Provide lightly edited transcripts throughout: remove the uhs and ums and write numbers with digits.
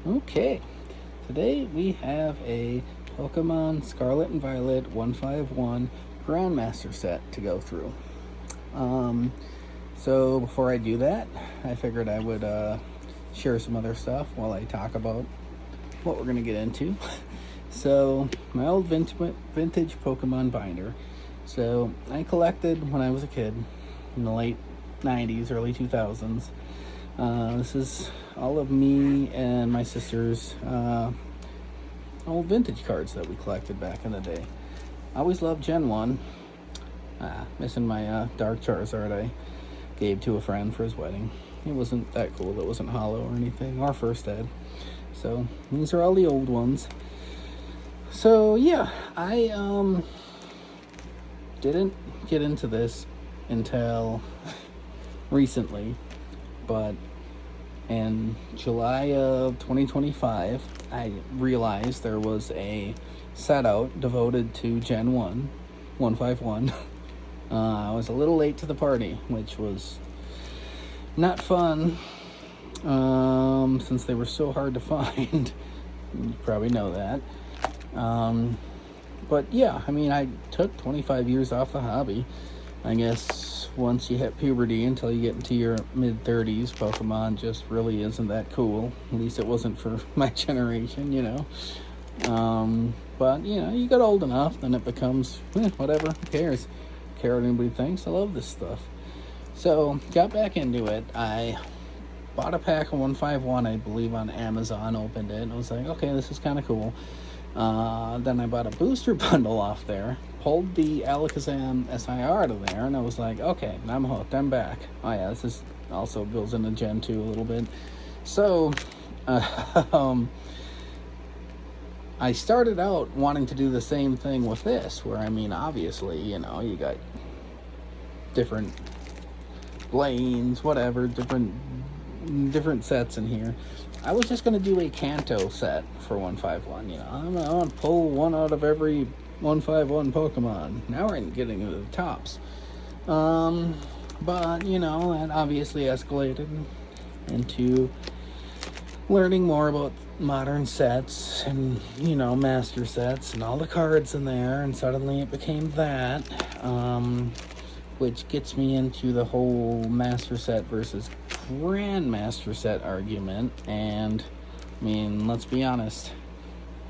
Okay, today we have a Pokemon Scarlet and Violet 151 Grandmaster set to go through. So before I do that, I figured I would share some other stuff while I talk about what we're going to get into. So, my old vintage Pokemon binder. So, I collected when I was a kid in the late 90s, early 2000s. This is all of me and my sister's old vintage cards that we collected back in the day. I always loved Gen 1. Missing my Dark Charizard I gave to a friend for his wedding. It wasn't that cool. It wasn't hollow or anything, or first ed. So, these are all the old ones. So, yeah, I didn't get into this until recently, but in July of 2025, I realized there was a set out devoted to Gen 1, 151. I was a little late to the party, which was not fun, since they were so hard to find. You probably know that. But yeah, I mean, I took 25 years off the hobby. I guess once you hit puberty until you get into your mid-30s, Pokemon just really isn't that cool. At least it wasn't for my generation, you know. But, you know, you get old enough, then it becomes, whatever, who cares? Care what anybody thinks? I love this stuff. So, got back into it. I bought a pack of 151, I believe, on Amazon, opened it, and I was like, okay, this is kind of cool. Then I bought a booster bundle off there, pulled the Alakazam SIR out of there, and I was like, okay, I'm hooked, I'm back. Oh yeah, this is also goes into Gen 2 a little bit. So, I started out wanting to do the same thing with this, where, I mean, obviously, you know, you got different lanes, whatever, different sets in here. I was just going to do a Kanto set for 151, you know. I'm going to pull one out of every 151 Pokemon. Now we're getting into the tops. But, you know, that obviously escalated into learning more about modern sets and, you know, master sets and all the cards in there, and suddenly it became that, which gets me into the whole master set versus Grandmaster set argument. And I mean, let's be honest,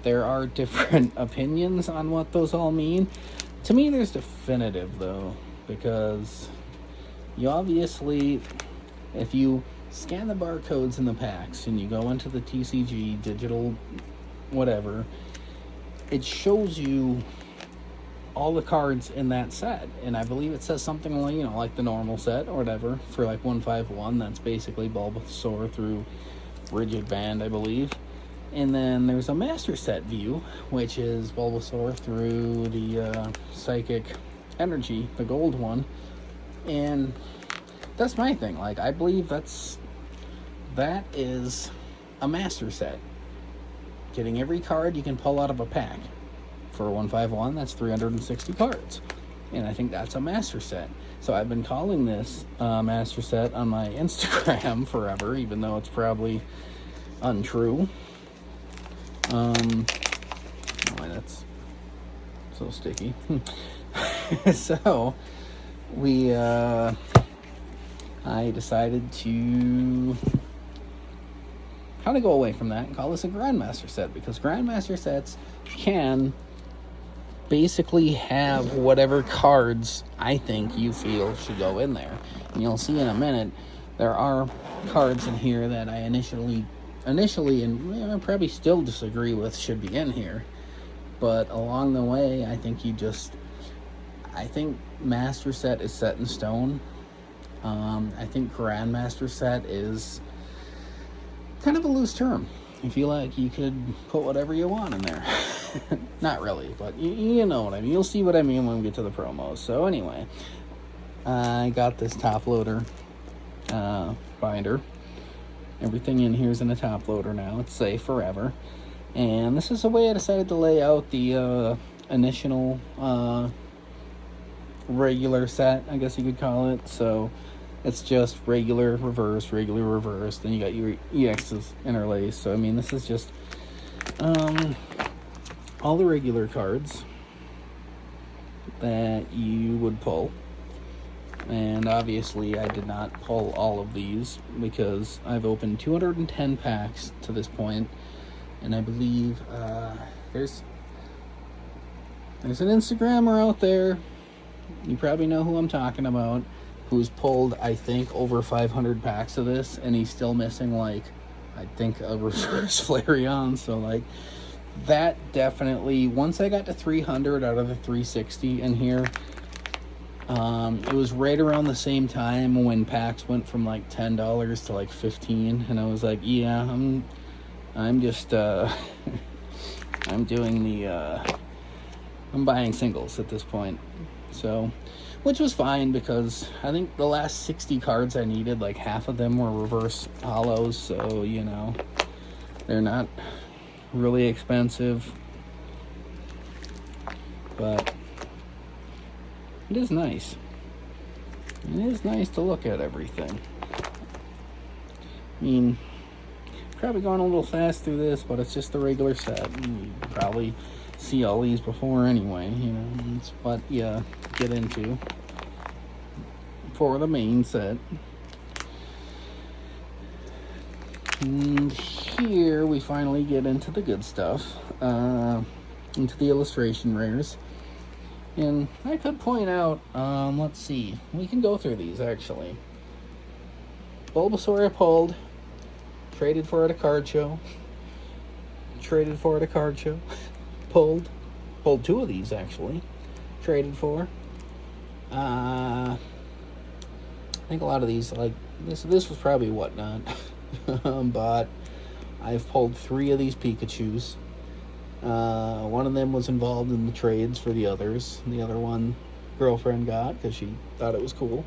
there are different opinions on what those all mean. To me, there's definitive, though, because you obviously, if you scan the barcodes in the packs and you go into the TCG digital whatever, it shows you all the cards in that set, and I believe it says something like, you know, like the normal set or whatever for like 151. That's basically Bulbasaur through Rigid Band, I believe. And then there's a master set view, which is Bulbasaur through the Psychic Energy, the gold one. And that's my thing. Like, I believe that is a master set. Getting every card you can pull out of a pack. For 151, that's 360 cards. And I think that's a master set. So I've been calling this master set on my Instagram forever, even though it's probably untrue. Oh, that's so sticky. So, I decided to kind of go away from that and call this a Grandmaster set, because Grandmaster sets can basically have whatever cards I think you feel should go in there. And you'll see in a minute, there are cards in here that I initially and I probably still disagree with should be in here. But along the way, I think Master Set is set in stone. I think Grandmaster Set is kind of a loose term. I feel like you could put whatever you want in there. Not really, but you know what I mean. You'll see what I mean when we get to the promos. So anyway, I got this top loader binder. Everything in here is in a top loader now. It's safe forever. And this is the way I decided to lay out the initial regular set, I guess you could call it. So It's just regular, reverse, then you got your EXs interlaced. So, I mean, this is just all the regular cards that you would pull. And obviously, I did not pull all of these because I've opened 210 packs to this point, and I believe there's an Instagrammer out there, you probably know who I'm talking about, who's pulled, I think, over 500 packs of this, and he's still missing, like, I think a reverse Flareon. So, like, that definitely, once I got to 300 out of the 360 in here, it was right around the same time when packs went from like $10 to like $15, and I was like, yeah, I'm just I'm doing the I'm buying singles at this point. So, which was fine because I think the last 60 cards I needed, like half of them were reverse hollows, so you know, they're not really expensive, but it is nice. It is nice to look at everything. I mean, probably going a little fast through this, but it's just the regular set. You probably see all these before anyway, you know. It's what you get into for the main set. And here we finally get into the good stuff, into the illustration rares. And I could point out, let's see, we can go through these actually. Bulbasaur I pulled, traded for at a card show, pulled two of these actually, traded for. I think a lot of these, like, this was probably whatnot, but I've pulled 3 of these Pikachus. One of them was involved in the trades for the others. The other one, girlfriend got because she thought it was cool,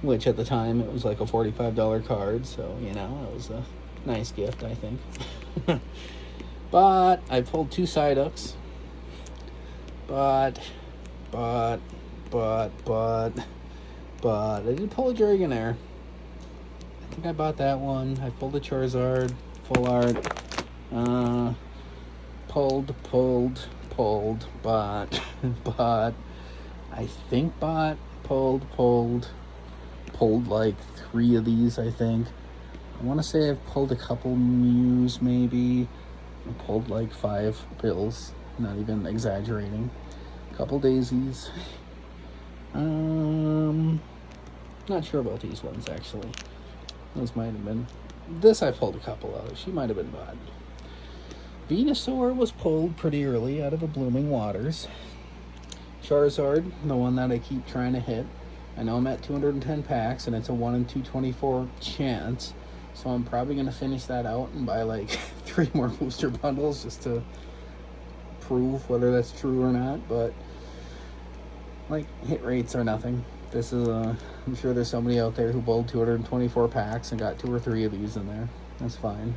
which at the time it was like a $45 card, so you know, it was a nice gift, I think. But I pulled 2 Psyducks, but I did pull a Dragonair. I think I bought that one. I pulled a Charizard full art. Pulled, bought, I think bought, pulled like 3 of these, I think. I want to say I've pulled a couple Mews, maybe. I pulled like 5 Bills, not even exaggerating. A couple Daisies. Not sure about these ones, actually. Those might have been... This I pulled a couple of. She might have been bought. Venusaur was pulled pretty early out of the Blooming Waters. Charizard, the one that I keep trying to hit. I know I'm at 210 packs, and it's a 1 in 224 chance. So I'm probably going to finish that out and buy like 3 more booster bundles just to prove whether that's true or not. But, like, hit rates are nothing. This is I'm sure there's somebody out there who pulled 224 packs and got 2 or 3 of these in there. That's fine.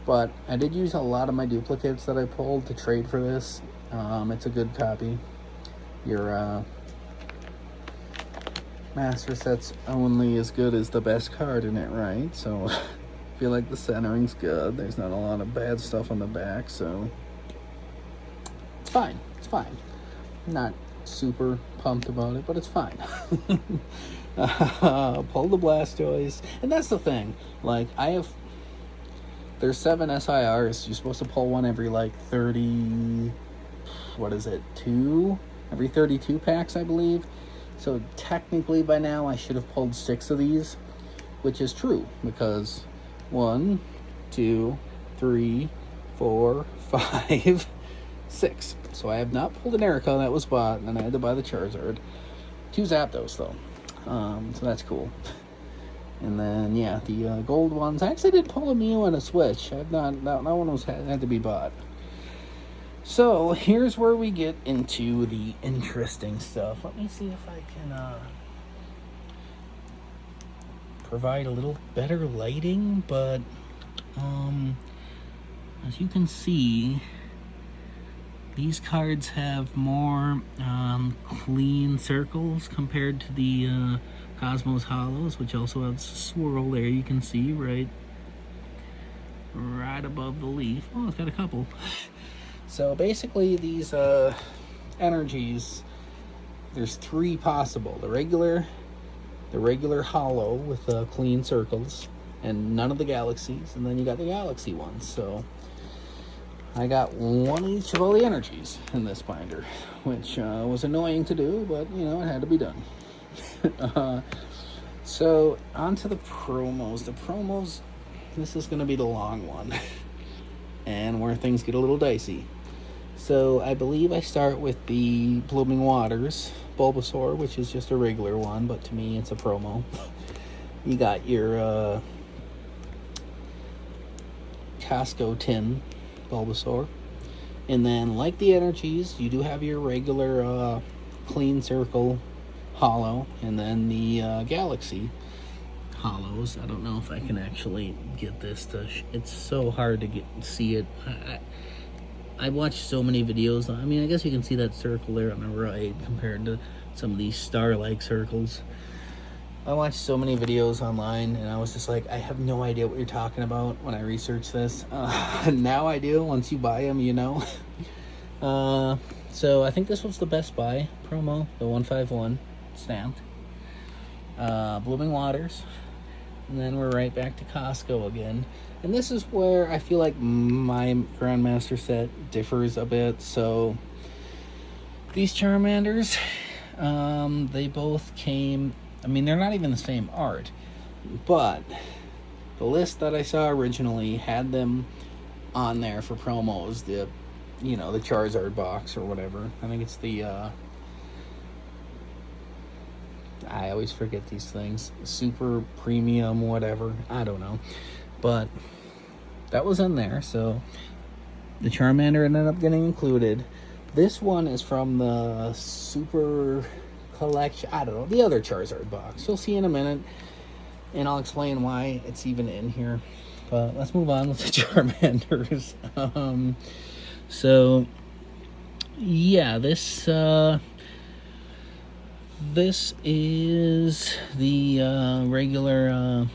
But I did use a lot of my duplicates that I pulled to trade for this. It's a good copy. Your master set's only as good as the best card in it, right? So I feel like the centering's good. There's not a lot of bad stuff on the back, so it's fine. It's fine. I'm not super pumped about it, but it's fine. Pull the Blastoise. And that's the thing. Like, there's 7 SIRs. You're supposed to pull one every like 30, every 32 packs, I believe. So technically by now I should have pulled 6 of these, which is true because 1, 2, 3, 4, 5, 6. So I have not pulled an Erica that was bought, and then I had to buy the Charizard. 2 Zapdos though, so that's cool. And then, yeah, the gold ones. I actually did pull a Mew and a Switch. That one had to be bought. So, here's where we get into the interesting stuff. Let me see if I can provide a little better lighting. But, as you can see, these cards have more clean circles compared to the Cosmos Hollows, which also has a swirl there. You can see right above the leaf. Oh, it's got a couple. So basically, these energies, there's three possible: the regular hollow with clean circles, and none of the galaxies, and then you got the galaxy ones. So I got one each of all the energies in this binder, which was annoying to do, but you know, it had to be done. So on to the promos. The promos, this is going to be the long one, and where things get a little dicey. So I believe I start with the Blooming Waters Bulbasaur, which is just a regular one, but to me it's a promo. You got your Casco Tin Bulbasaur, and then like the energies, you do have your regular clean circle hollow, and then the galaxy hollows. I don't know if I can actually get this to it's so hard to see it. I watched so many videos. I mean, I guess you can see that circle there on the right compared to some of these star-like circles. I watched so many videos online, and I was just like, I have no idea what you're talking about when I research this. Now I do. Once you buy them, you know. So I think this was the Best Buy promo, the 151 stamped. Blooming Waters. And then we're right back to Costco again. And this is where I feel like my Grandmaster set differs a bit. So these Charmanders, they both came, I mean, they're not even the same art, but the list that I saw originally had them on there for promos. The, you know, the Charizard box or whatever. I think it's the, I always forget these things. Super premium, whatever. I don't know. But that was in there, so the Charmander ended up getting included. This one is from the Super Collection, I don't know, the other Charizard box. You'll see in a minute, and I'll explain why it's even in here. But let's move on with the Charmanders. So, yeah, this is the regular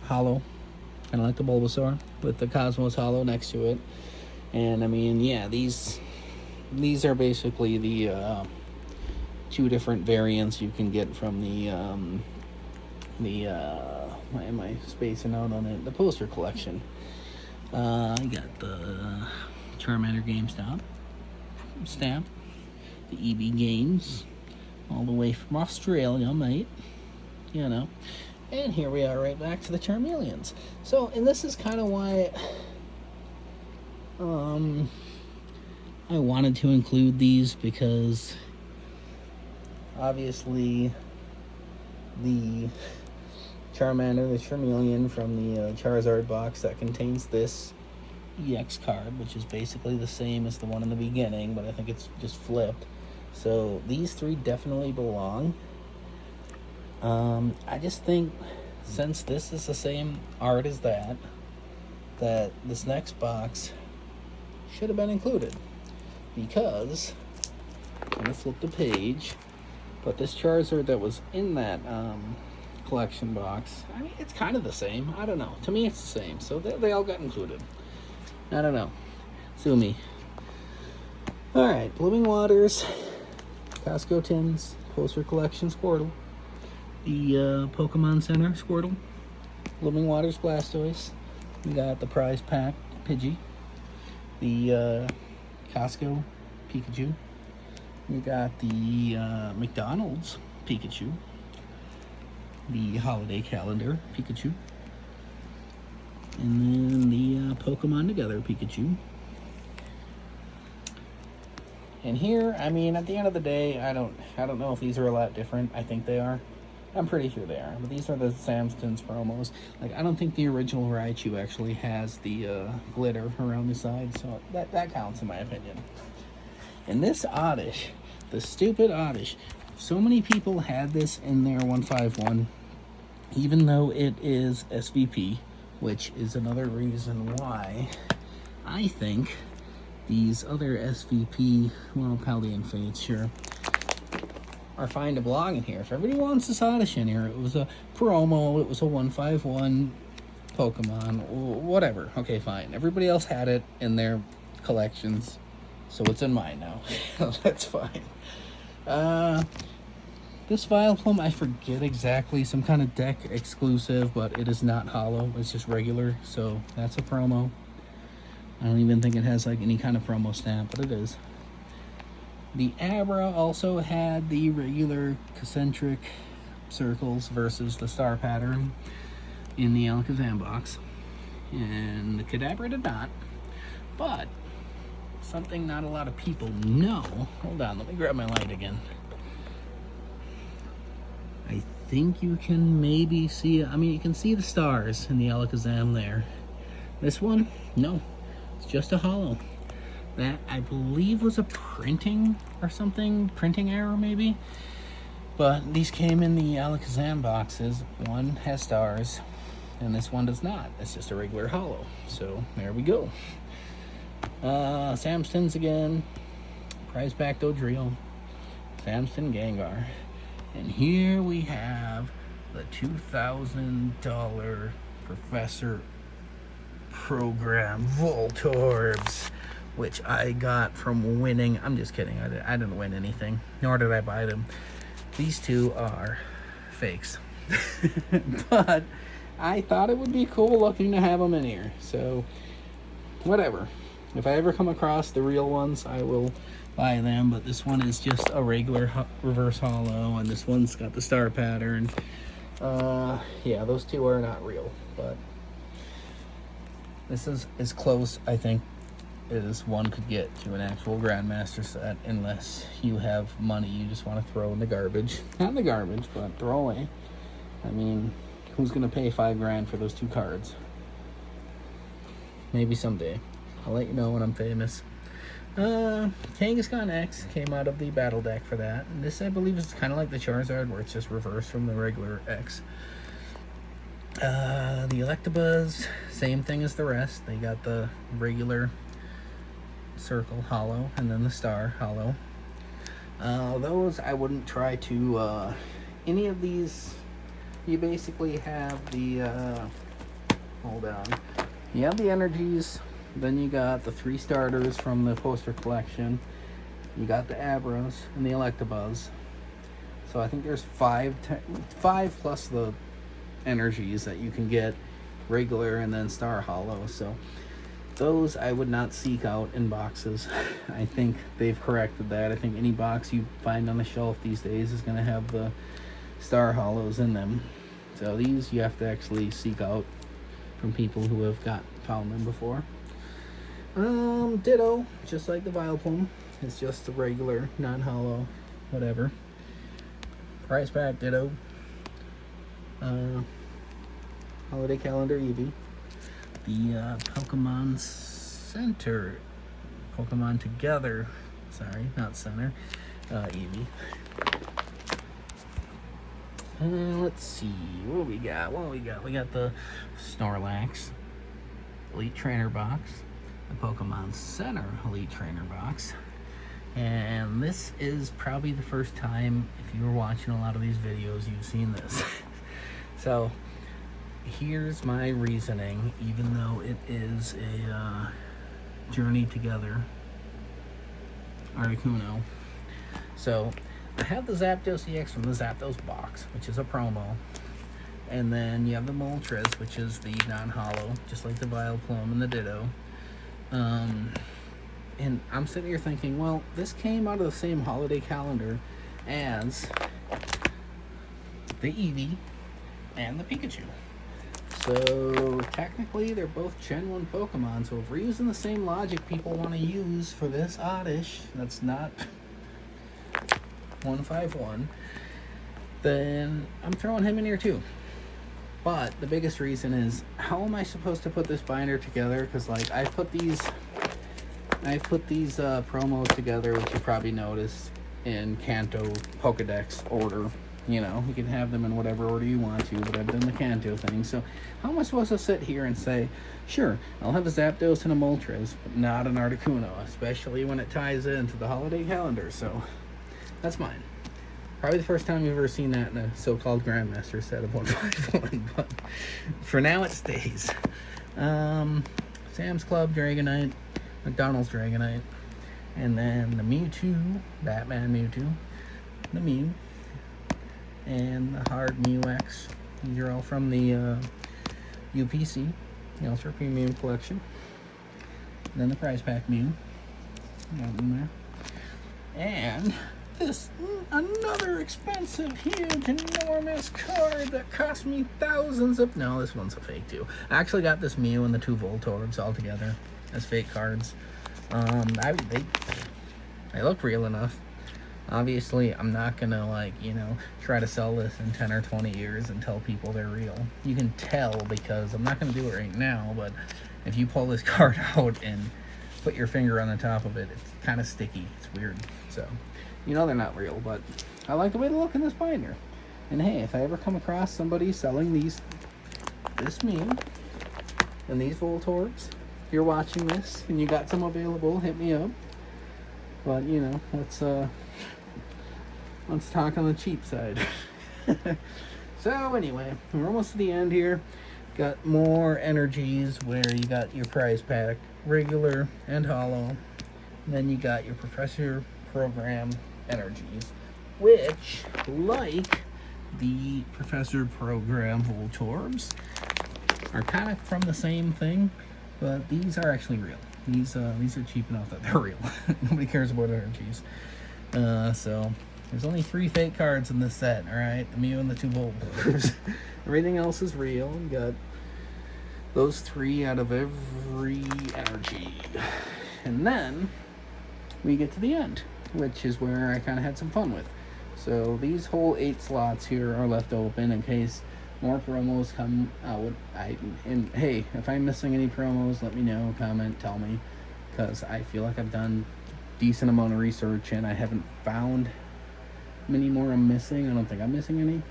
hollow, kind of like the Bulbasaur, with the Cosmos hollow next to it. And I mean, yeah, these are basically the two different variants you can get from the why am I spacing out on it? The poster collection. I got the Charmander GameStop stamp, the EB Games, all the way from Australia, mate. You know. And here we are right back to the Charmeleons. So, and this is kind of why I wanted to include these, because obviously the Charmander, the Charmeleon from the Charizard box that contains this EX card, which is basically the same as the one in the beginning, but I think it's just flipped. So these three definitely belong. I just think, since this is the same art as that this next box should have been included, because I'm gonna flip the page, but this Charizard that was in that collection box, I mean, it's kind of the same. I don't know. To me, it's the same. So they all got included. I don't know. Sue me. All right, Blooming Waters, Costco Tins, Poster Collection Squirtle, the Pokemon Center Squirtle, Blooming Waters Blastoise. We got the prize pack Pidgey, the Costco Pikachu. We got the McDonald's Pikachu, the holiday calendar Pikachu, and then the Pokemon Together Pikachu. And here, I mean, at the end of the day, I don't know if these are a lot different. I think they are. I'm pretty sure they are. But these are the Samson's promos. Like, I don't think the original Raichu actually has the glitter around the side, so that counts in my opinion. And this Oddish, the stupid Oddish, so many people had this in their 151, even though it is SVP, which is another reason why I think these other SVP, well, Paldean Fates, sure, or find a blog in here. If everybody wants this Oddish in here, it was a promo, it was a 151 Pokemon, whatever. Okay, fine. Everybody else had it in their collections, so it's in mine now. That's fine. This Vileplume, I forget exactly, some kind of deck exclusive, but it is not holo. It's just regular, so that's a promo. I don't even think it has like any kind of promo stamp, but it is. The Abra also had the regular concentric circles versus the star pattern in the Alakazam box, and the Kadabra did not. But something not a lot of people know. Hold on, let me grab my light again. I think you can maybe see, I mean, you can see the stars in the Alakazam there. This one, no, it's just a holo. That, I believe, was a printing or something, printing error maybe. But these came in the Alakazam boxes. One has stars, and this one does not. It's just a regular holo. So, there we go. Samson's again. Prize Pack Dodrio. Samson Gengar. And here we have the $2,000 Professor Program Voltorbs, which I got from winning. I'm just kidding. I didn't win anything, nor did I buy them. These two are fakes. But I thought it would be cool looking to have them in here. So, whatever. If I ever come across the real ones, I will buy them. But this one is just a regular reverse holo, and this one's got the star pattern. Yeah, those two are not real, but this is as close, I think, as one could get to an actual Grandmaster set, unless you have money you just want to throw in the garbage. Not in the garbage, but throw away. I mean, who's going to pay $5,000 for those two cards? Maybe someday. I'll let you know when I'm famous. Kangaskhan X came out of the battle deck for that. And this, I believe, is kind of like the Charizard, where it's just reversed from the regular X. The Electabuzz, same thing as the rest. They got the regular circle holo and then the star holo. Those I wouldn't try to any of these. You basically have the hold on, you have the energies, then you got the 3 starters from the poster collection, you got the Abras and the Electabuzz. So I think there's 5 plus the energies that you can get regular and then star holo. So those I would not seek out in boxes. I think they've corrected that. I think any box you find on the shelf these days is going to have the star holos in them. So these you have to actually seek out from people who have found them before. Ditto, just like the Vileplume. It's just a regular, non-holo, whatever. Price pack, ditto. Holiday Calendar Eevee. The Pokemon Center, Pokemon Together, sorry, not Center, Eevee. Let's see, what we got? We got the Snorlax Elite Trainer box, the Pokemon Center Elite Trainer box, and this is probably the first time, if you were watching a lot of these videos, you've seen this. So here's my reasoning, even though it is a Journey Together Articuno. So I have the Zapdos EX from the Zapdos box, which is a promo. And then you have the Moltres, which is the non-holo, just like the Vileplume and the Ditto. And I'm sitting here thinking, well, this came out of the same holiday calendar as the Eevee and the Pikachu. So technically they're both Gen 1 Pokemon, so if we're using the same logic people want to use for this Oddish that's not 151, then I'm throwing him in here too. But the biggest reason is, how am I supposed to put this binder together? Because like I've put these promos together, which you probably noticed, in Kanto Pokedex order. You know, you can have them in whatever order you want to, but I've done the Kanto thing. So how am I supposed to sit here and say, sure, I'll have a Zapdos and a Moltres, but not an Articuno, especially when it ties into the holiday calendar? So that's mine. Probably the first time you've ever seen that in a so-called Grandmaster set of 151, but for now it stays. Sam's Club Dragonite, McDonald's Dragonite, and then the Mewtwo, Batman Mewtwo, the Mew, and the Hard Mew X. These are all from the UPC, the Ultra Premium Collection. And then the Prize Pack Mew, got in there. And this another expensive, huge, enormous card that cost me thousands of... No, this one's a fake too. I actually got this Mew and the 2 Voltorbs all together as fake cards. They look real enough. Obviously, I'm not gonna, like, you know, try to sell this in 10 or 20 years and tell people they're real. You can tell because I'm not gonna do it right now, but if you pull this card out and put your finger on the top of it, it's kind of sticky. It's weird. So, you know they're not real, but I like the way they look in this binder. And hey, if I ever come across somebody selling this Mew and these Voltorbs, if you're watching this and you got some available, hit me up. But, you know, let's talk on the cheap side. So anyway, we're almost to the end here. Got more energies where you got your prize pack, regular and hollow. And then you got your Professor Program energies, which, like the Professor Program Voltorbs, are kind of from the same thing, but these are actually real. These are cheap enough that they're real. Nobody cares about energies. So there's only 3 fake cards in this set, alright? The Mew and the 2 Voltorbs. Everything else is real. You got those 3 out of every energy. And then we get to the end, which is where I kind of had some fun with. So these whole 8 slots here are left open in case more promos come out. And hey, if I'm missing any promos, let me know, comment, tell me, because I feel like I've done decent amount of research and I haven't found many more I'm missing. I don't think I'm missing any,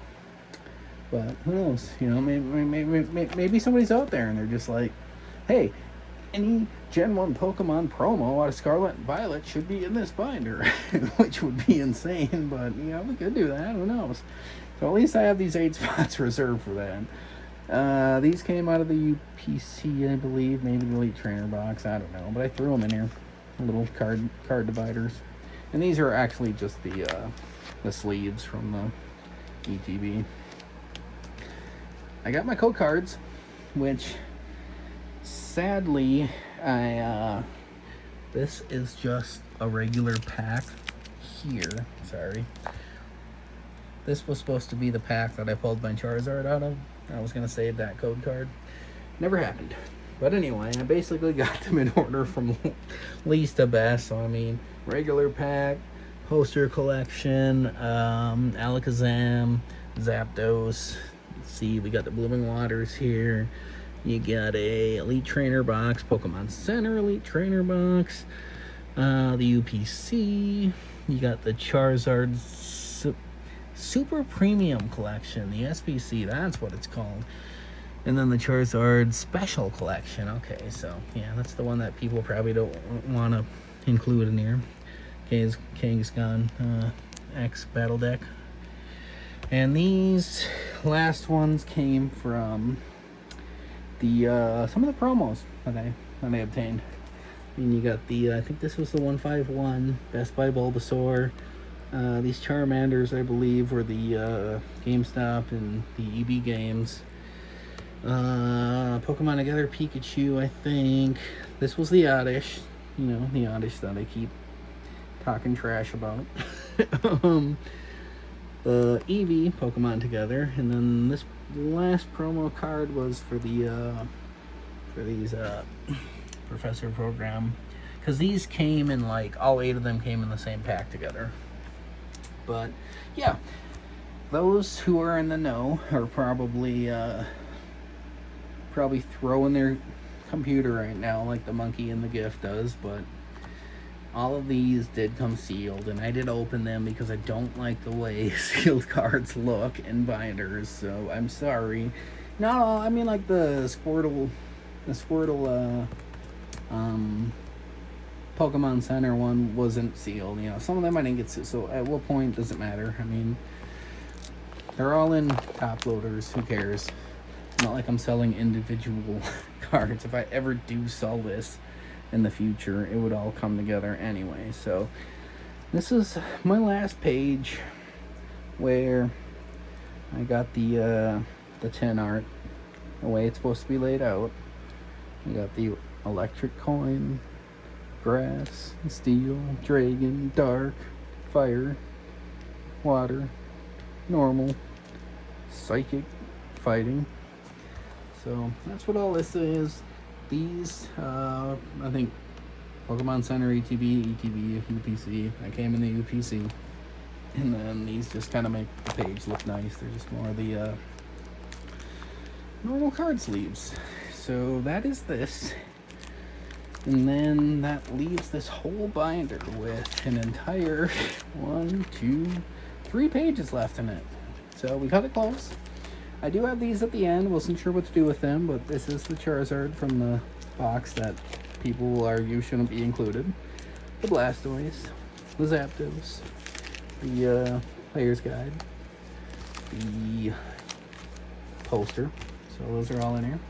but who knows? You know, maybe somebody's out there and they're just like, hey, any Gen 1 Pokemon promo out of Scarlet and Violet should be in this binder, which would be insane, but, you know, we could do that, who knows? So at least I have these 8 spots reserved for that. These came out of the UPC, I believe, maybe the Elite Trainer box, I don't know, but I threw them in here, little card dividers. And these are actually just the sleeves from the ETB. I got my code cards, which sadly this is just a regular pack here. Sorry. This was supposed to be the pack that I pulled my Charizard out of. I was going to save that code card. Never happened. But anyway, I basically got them in order from least to best. So, I mean, regular pack, poster collection, Alakazam, Zapdos. Let's see, we got the Blooming Waters here. You got a Elite Trainer box, Pokemon Center Elite Trainer box, the UPC. You got the Charizard Super Premium Collection, the SPC, that's what it's called. And then the Charizard Special Collection. Okay, so yeah, that's the one that people probably don't want to include in here. Kangaskhan X Battle Deck. And these last ones came from the some of the promos that I obtained. And you got the I think this was the 151 Best Buy Bulbasaur. These Charmanders, I believe, were the GameStop and the EB games. Pokemon Together Pikachu, I think. This was the Oddish. You know, the Oddish that I keep talking trash about. Eevee, Pokemon Together. And then this last promo card was for the for these Professor Program. Because these came in, like, all 8 of them came in the same pack together. But, yeah. Those who are in the know are probably throwing their computer right now like the monkey in the GIF does, but all of these did come sealed, and I did open them because I don't like the way sealed cards look in binders, so I'm sorry. No, I mean, like the Squirtle Pokemon Center one wasn't sealed. You know, some of them I didn't get sealed. So at what point does it matter? I mean, they're all in top loaders. Who cares? Not like I'm selling individual cards. If I ever do sell this in the future, it would all come together anyway. So this is my last page where I got the 10 art the way it's supposed to be laid out. We got the electric coin, grass, steel, dragon, dark, fire, water, normal, psychic, fighting. So that's what all this is. These, I think Pokemon Center, ETB, UPC. I came in the UPC. And then these just kind of make the page look nice. They're just more the normal card sleeves. So that is this. And then that leaves this whole binder with an entire 1, 2, 3 pages left in it. So we cut it close. I do have these at the end. Wasn't sure what to do with them, but this is the Charizard from the box that people will argue shouldn't be included. The Blastoise, the Zapdos, the player's guide, the poster. So those are all in here.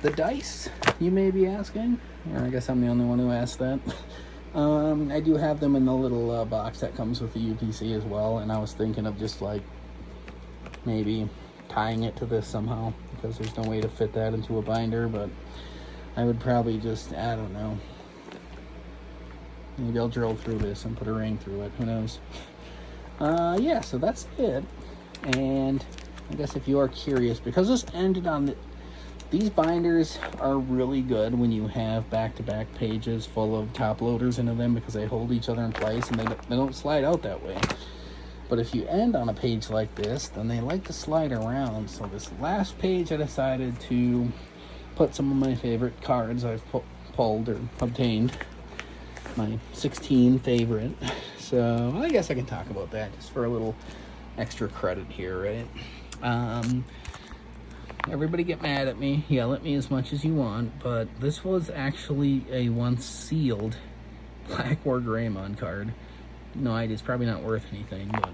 The dice, you may be asking. Or I guess I'm the only one who asked that. I do have them in the little box that comes with the UPC as well, and I was thinking of just like maybe tying it to this somehow, because there's no way to fit that into a binder, but I would probably just, I don't know, maybe I'll drill through this and put a ring through it, who knows. Yeah, so that's it. And I guess if you are curious, because this ended on these binders are really good when you have back-to-back pages full of top loaders into them, because they hold each other in place and they don't slide out that way. But if you end on a page like this, then they like to slide around. So this last page I decided to put some of my favorite cards I've pulled or obtained. My 16 favorite. So I guess I can talk about that just for a little extra credit here, right? Everybody get mad at me, yell at me as much as you want, but this was actually a once sealed Black War Greymon card. No, it's probably not worth anything, but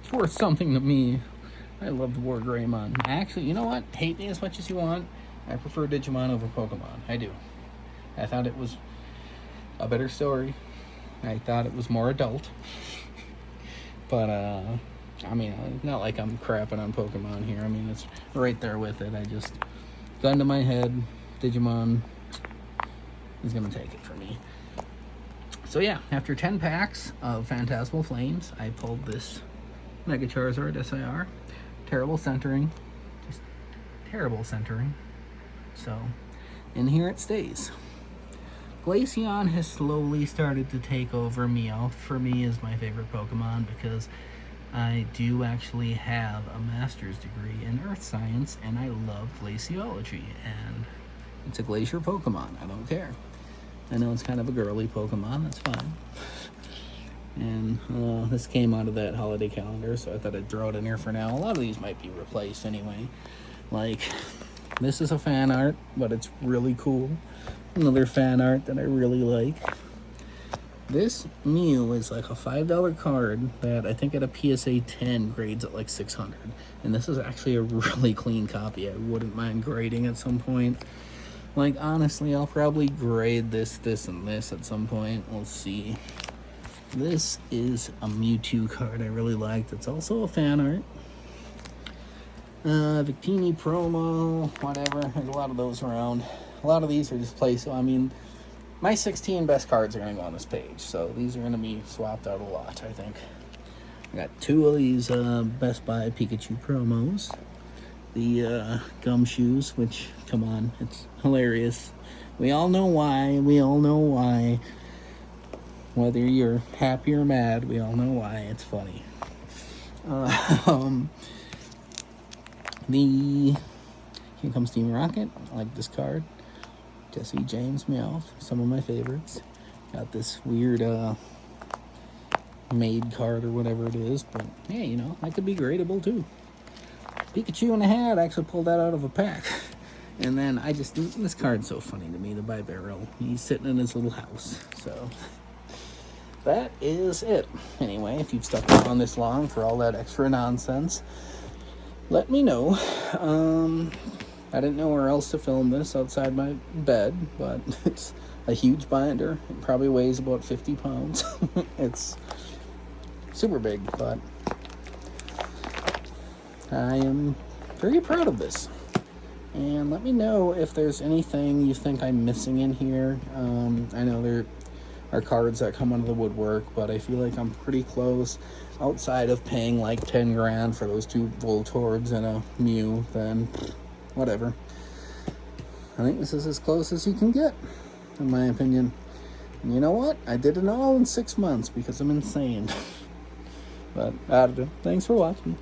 it's worth something to me. I love the War Greymon. Actually, you know what? Hate me as much as you want. I prefer Digimon over Pokemon. I do. I thought it was a better story. I thought it was more adult. But, I mean, not like I'm crapping on Pokemon here. I mean, it's right there with it. I just, gun to my head, Digimon is going to take it for me. So yeah, after 10 packs of Phantasmal Flames, I pulled this Mega Charizard SIR. Terrible centering. Just terrible centering. So, in here it stays. Glaceon has slowly started to take over Meowth for me as my favorite Pokemon, because I do actually have a master's degree in Earth Science, and I love glaciology, and it's a glacier Pokemon. I don't care. I know it's kind of a girly Pokemon, that's fine. And this came out of that holiday calendar, so I thought I'd throw it in here for now. A lot of these might be replaced anyway. Like, this is a fan art, but it's really cool. Another fan art that I really like. This Mew is like a $5 card that I think at a PSA 10 grades at like 600. And this is actually a really clean copy. I wouldn't mind grading at some point. Like, honestly, I'll probably grade this, and this at some point. We'll see. This is a Mewtwo card I really liked. It's also a fan art. Victini promo, whatever. There's a lot of those around. A lot of these are just placed. So, I mean, my 16 best cards are going to go on this page. So, these are going to be swapped out a lot, I think. I got 2 of these Best Buy Pikachu promos. The gumshoes, which, come on, it's hilarious. We all know why. Whether you're happy or mad, we all know why. It's funny. Here comes Team Rocket. I like this card. Jesse James Meowth, some of my favorites. Got this weird maid card or whatever it is, but yeah, you know, that could be gradable too. Pikachu in a hat, I actually pulled that out of a pack. And then this card's so funny to me, the Bibarrel. He's sitting in his little house. So that is it. Anyway, if you've stuck around this long for all that extra nonsense, let me know. I didn't know where else to film this outside my bed, but it's a huge binder. It probably weighs about 50 pounds. It's super big, but I am very proud of this. And let me know if there's anything you think I'm missing in here. I know there are cards that come out of the woodwork, but I feel like I'm pretty close. Outside of paying like 10 grand for those 2 Voltorbs and a Mew, then whatever. I think this is as close as you can get, in my opinion. And you know what? I did it all in 6 months because I'm insane. But I don't know. Thanks for watching.